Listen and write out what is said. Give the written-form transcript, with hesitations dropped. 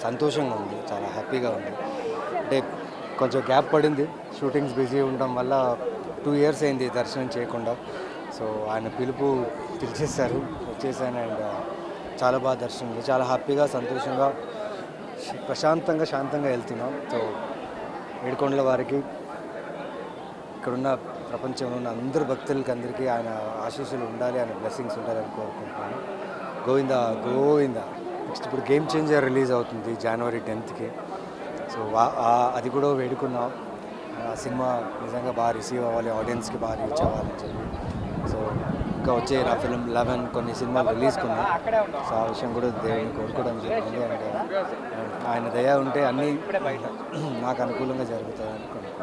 సంతోషంగా ఉంది, చాలా హ్యాపీగా ఉంది. అంటే కొంచెం గ్యాప్ పడింది, షూటింగ్స్ బిజీ ఉండడం వల్ల 2 ఇయర్స్ అయింది దర్శనం చేయకుండా. సో ఆయన పిలుపు పిలిచేశారు, వచ్చేసాను. అండ్ చాలా బాగా దర్శనం ఉంది, చాలా హ్యాపీగా సంతోషంగా ప్రశాంతంగా శాంతంగా వెళ్తున్నాం. సో ఏడుకొండల వారికి, ఇక్కడున్న ప్రపంచంలో ఉన్న అందరు భక్తులకి అందరికీ ఆయన ఆశీస్సులు ఉండాలి, ఆయన బ్లెస్సింగ్స్ ఉండాలని కోరుకుంటున్నాను. గోవిందా గోవిందా. నెక్స్ట్ ఇప్పుడు గేమ్ చేంజర్ రిలీజ్ అవుతుంది January 10th. సో అది కూడా వేడుకున్నాం. ఆ సినిమా నిజంగా బాగా రిసీవ్ అవ్వాలి, ఆడియన్స్కి బాగా రీచ్ అవ్వాలని చెప్పి. సో ఇంకా వచ్చే నా ఫిల్మ్ 11 కొన్ని సినిమాలు రిలీజ్కున్నాం. సో ఆ విషయం కూడా దేవుడిని కోరుకోవడం జరిగింది. అండ్ ఆయన దయ ఉంటే అన్నీ నాకు అనుకూలంగా జరుగుతాయి అనుకుంటున్నాను.